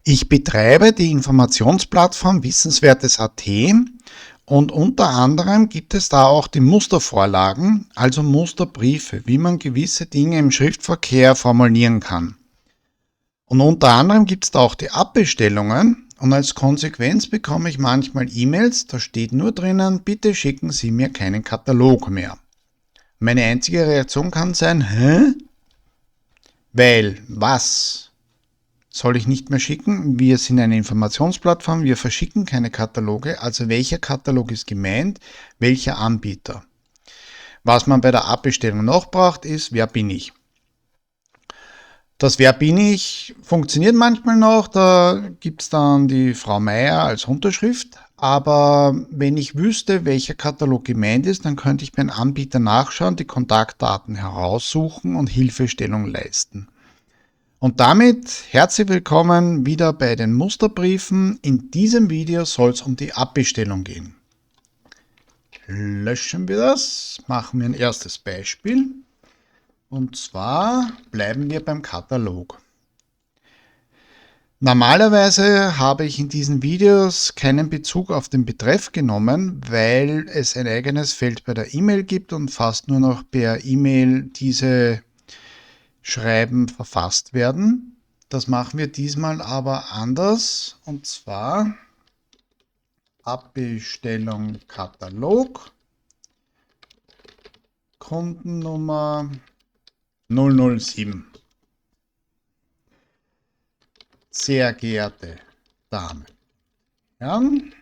Ich betreibe die Informationsplattform Wissenswertes.at und unter anderem gibt es da auch die Mustervorlagen, also Musterbriefe, wie man gewisse Dinge im Schriftverkehr formulieren kann. Und unter anderem gibt es da auch die Abbestellungen und als Konsequenz bekomme ich manchmal E-Mails, da steht nur drinnen, bitte schicken Sie mir keinen Katalog mehr. Meine einzige Reaktion kann sein, hä? Weil, was? Soll ich nicht mehr schicken? Wir sind eine Informationsplattform, wir verschicken keine Kataloge, also welcher Katalog ist gemeint, welcher Anbieter. Was man bei der Abbestellung noch braucht, ist, wer bin ich? Das Wer bin ich funktioniert manchmal noch, da gibt es dann die Frau Meier als Unterschrift, aber wenn ich wüsste, welcher Katalog gemeint ist, dann könnte ich beim Anbieter nachschauen, die Kontaktdaten heraussuchen und Hilfestellung leisten. Und damit herzlich willkommen wieder bei den Musterbriefen. In diesem Video soll es um die Abbestellung gehen. Löschen wir das, machen wir ein erstes Beispiel. Und zwar bleiben wir beim Katalog. Normalerweise habe ich in diesen Videos keinen Bezug auf den Betreff genommen, weil es ein eigenes Feld bei der E-Mail gibt und fast nur noch per E-Mail diese Schreiben verfasst werden. Das machen wir diesmal aber anders, und zwar Abbestellung Katalog, Kundennummer 007. Sehr geehrte Damen und Herren,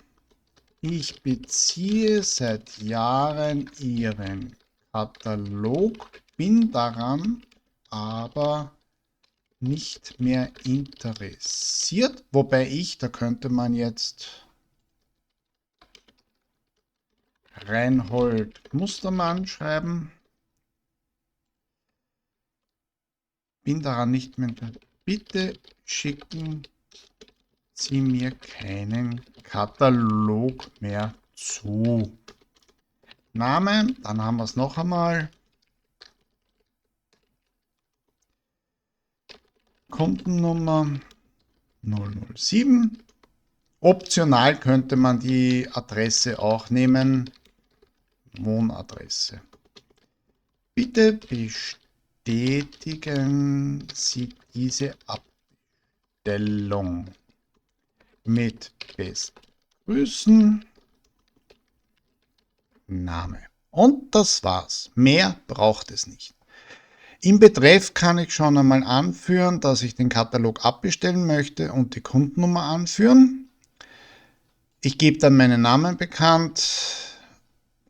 ich beziehe seit Jahren Ihren Katalog, bin daran aber nicht mehr interessiert, wobei da könnte man jetzt Reinhold Mustermann schreiben. Bin daran nicht mehr interessiert. Bitte schicken Sie mir keinen Katalog mehr zu. Name, dann haben wir es noch einmal. Kundennummer 007. Optional könnte man die Adresse auch nehmen. Wohnadresse. Bitte bestätigen Sie diese Abstellung. Mit besten Grüßen. Name. Und das war's. Mehr braucht es nicht. Im Betreff kann ich schon einmal anführen, dass ich den Katalog abbestellen möchte und die Kundennummer anführen. Ich gebe dann meinen Namen bekannt,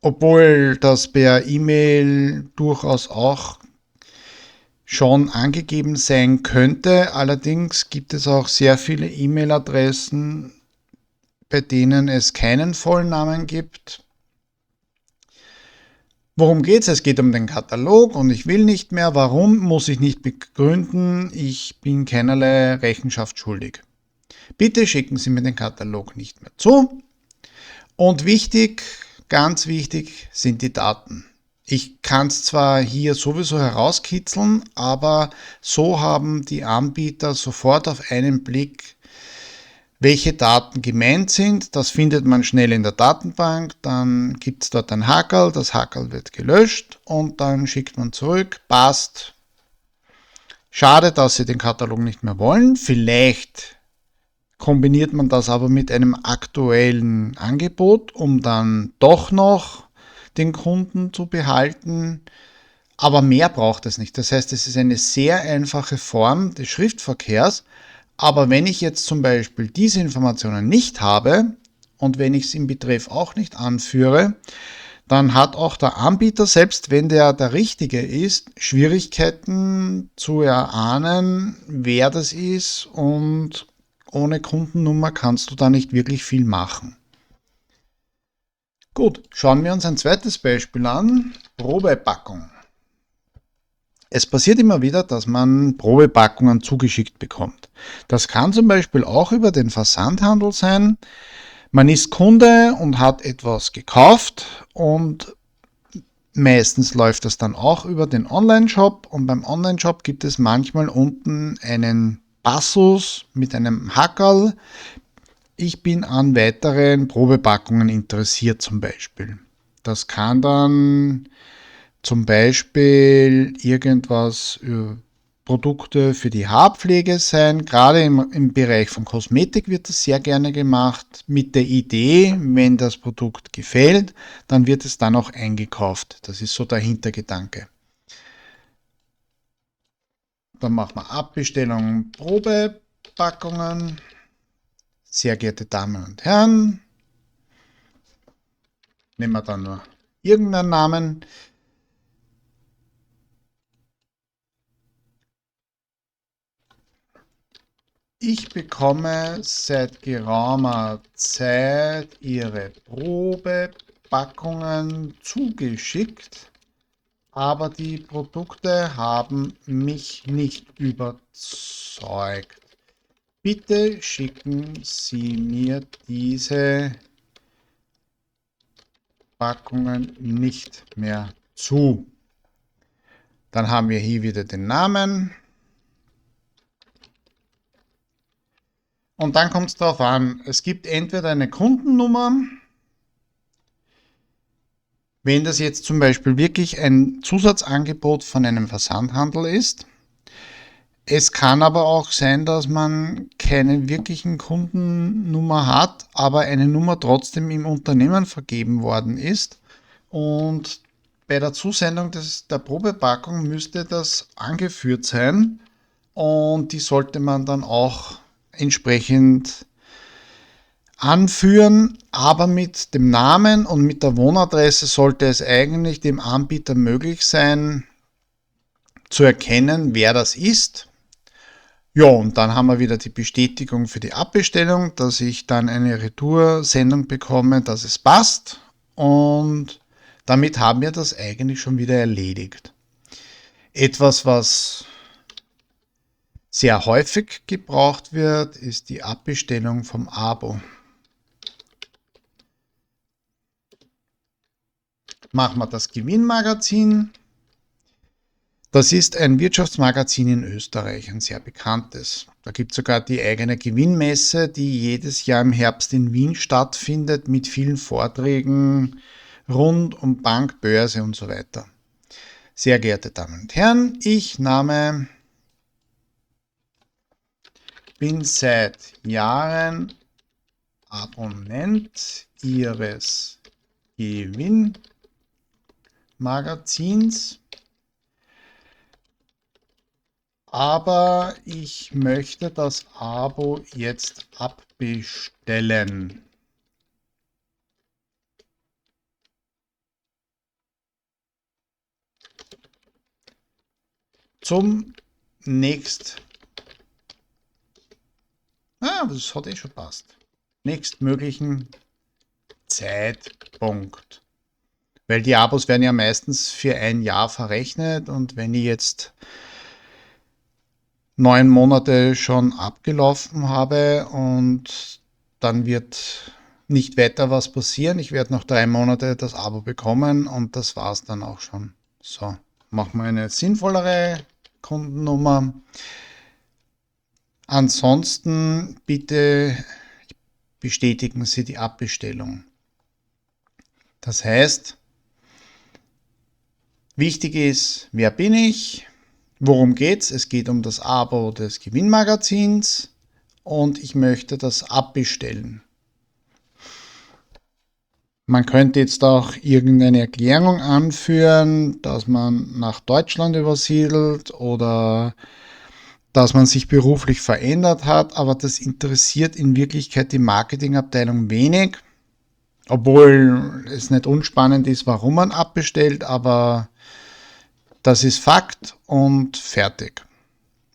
obwohl das per E-Mail durchaus auch schon angegeben sein könnte. Allerdings gibt es auch sehr viele E-Mail-Adressen, bei denen es keinen vollen Namen gibt. Worum geht es? Es geht um den Katalog und ich will nicht mehr. Warum, muss ich nicht begründen. Ich bin keinerlei Rechenschaft schuldig. Bitte schicken Sie mir den Katalog nicht mehr zu. Und wichtig, ganz wichtig, sind die Daten. Ich kann es zwar hier sowieso herauskitzeln, aber so haben die Anbieter sofort auf einen Blick, welche Daten gemeint sind. Das findet man schnell in der Datenbank, dann gibt es dort ein Hackerl, das Hackerl wird gelöscht und dann schickt man zurück, passt. Schade, dass Sie den Katalog nicht mehr wollen. Vielleicht kombiniert man das aber mit einem aktuellen Angebot, um dann doch noch den Kunden zu behalten. Aber mehr braucht es nicht. Das heißt, es ist eine sehr einfache Form des Schriftverkehrs. Aber wenn ich jetzt zum Beispiel diese Informationen nicht habe und wenn ich es im Betreff auch nicht anführe, dann hat auch der Anbieter, selbst wenn der richtige ist, Schwierigkeiten zu erahnen, wer das ist, und ohne Kundennummer kannst du da nicht wirklich viel machen. Gut, schauen wir uns ein zweites Beispiel an. Probepackung. Es passiert immer wieder, dass man Probepackungen zugeschickt bekommt. Das kann zum Beispiel auch über den Versandhandel sein. Man ist Kunde und hat etwas gekauft und meistens läuft das dann auch über den Online-Shop, und beim Online-Shop gibt es manchmal unten einen Passus mit einem Hackerl. Ich bin an weiteren Probepackungen interessiert zum Beispiel. Das kann dann zum Beispiel irgendwas Produkte für die Haarpflege sein. Gerade im Bereich von Kosmetik wird das sehr gerne gemacht mit der Idee, wenn das Produkt gefällt, dann wird es dann auch eingekauft. Das ist so der Hintergedanke. Dann machen wir Abbestellung, Probepackungen. Sehr geehrte Damen und Herren, nehmen wir dann nur irgendeinen Namen. Ich bekomme seit geraumer Zeit Ihre Probepackungen zugeschickt, aber die Produkte haben mich nicht überzeugt. Bitte schicken Sie mir diese Packungen nicht mehr zu. Dann haben wir hier wieder den Namen. Und dann kommt es darauf an, es gibt entweder eine Kundennummer, wenn das jetzt zum Beispiel wirklich ein Zusatzangebot von einem Versandhandel ist. Es kann aber auch sein, dass man keine wirklichen Kundennummer hat, aber eine Nummer trotzdem im Unternehmen vergeben worden ist. Und bei der Zusendung der Probepackung müsste das angeführt sein und die sollte man dann auch entsprechend anführen, aber mit dem Namen und mit der Wohnadresse sollte es eigentlich dem Anbieter möglich sein, zu erkennen, wer das ist. Ja, und dann haben wir wieder die Bestätigung für die Abbestellung, dass ich dann eine Retoursendung bekomme, dass es passt. Und damit haben wir das eigentlich schon wieder erledigt. Etwas, was sehr häufig gebraucht wird, ist die Abbestellung vom Abo. Machen wir das Gewinnmagazin. Das ist ein Wirtschaftsmagazin in Österreich, ein sehr bekanntes. Da gibt es sogar die eigene Gewinnmesse, die jedes Jahr im Herbst in Wien stattfindet, mit vielen Vorträgen rund um Bank, Börse und so weiter. Sehr geehrte Damen und Herren, ich bin seit Jahren Abonnent Ihres Gewinnmagazins, aber ich möchte das Abo jetzt abbestellen. Zum das hat schon passt. Nächstmöglichen Zeitpunkt. Weil die Abos werden ja meistens für ein Jahr verrechnet und wenn ich jetzt 9 Monate schon abgelaufen habe und dann wird nicht weiter was passieren. Ich werde noch 3 Monate das Abo bekommen und das war es dann auch schon. So, machen wir eine sinnvollere Kundennummer. Ansonsten bitte bestätigen Sie die Abbestellung. Das heißt, wichtig ist, wer bin ich? Worum geht's? Es geht um das Abo des Gewinnmagazins und ich möchte das abbestellen. Man könnte jetzt auch irgendeine Erklärung anführen, dass man nach Deutschland übersiedelt oder dass man sich beruflich verändert hat, aber das interessiert in Wirklichkeit die Marketingabteilung wenig, obwohl es nicht unspannend ist, warum man abbestellt, aber das ist Fakt und fertig.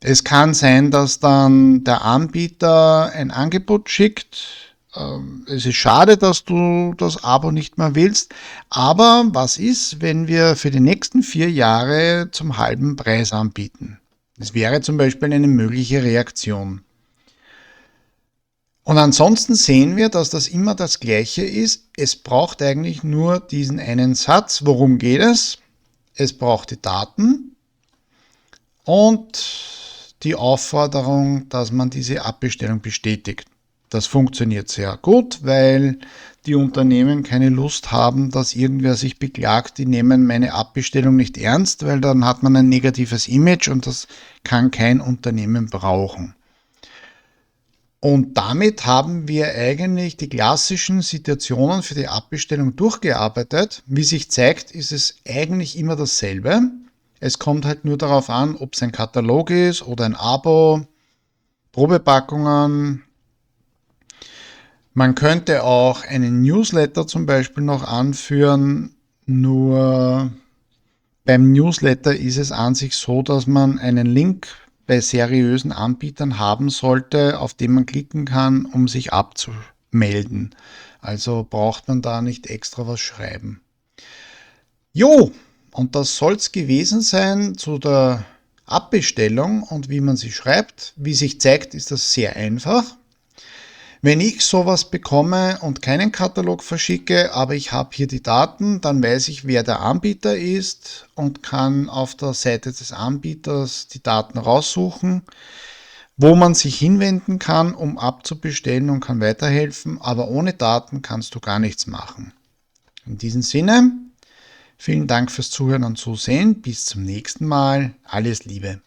Es kann sein, dass dann der Anbieter ein Angebot schickt. Es ist schade, dass du das Abo nicht mehr willst, aber was ist, wenn wir für die nächsten 4 Jahre zum halben Preis anbieten? Das wäre zum Beispiel eine mögliche Reaktion. Und ansonsten sehen wir, dass das immer das Gleiche ist. Es braucht eigentlich nur diesen einen Satz. Worum geht es? Es braucht die Daten und die Aufforderung, dass man diese Abbestellung bestätigt. Das funktioniert sehr gut, weil die Unternehmen keine Lust haben, dass irgendwer sich beklagt, die nehmen meine Abbestellung nicht ernst, weil dann hat man ein negatives Image und das kann kein Unternehmen brauchen. Und damit haben wir eigentlich die klassischen Situationen für die Abbestellung durchgearbeitet. Wie sich zeigt, ist es eigentlich immer dasselbe. Es kommt halt nur darauf an, ob es ein Katalog ist oder ein Abo, Probepackungen. Man könnte auch einen Newsletter zum Beispiel noch anführen, nur beim Newsletter ist es an sich so, dass man einen Link bei seriösen Anbietern haben sollte, auf den man klicken kann, um sich abzumelden. Also braucht man da nicht extra was schreiben. Jo, und das soll es gewesen sein zu der Abbestellung und wie man sie schreibt. Wie sich zeigt, ist das sehr einfach. Wenn ich sowas bekomme und keinen Katalog verschicke, aber ich habe hier die Daten, dann weiß ich, wer der Anbieter ist und kann auf der Seite des Anbieters die Daten raussuchen, wo man sich hinwenden kann, um abzubestellen und kann weiterhelfen, aber ohne Daten kannst du gar nichts machen. In diesem Sinne, vielen Dank fürs Zuhören und Zusehen. Bis zum nächsten Mal. Alles Liebe.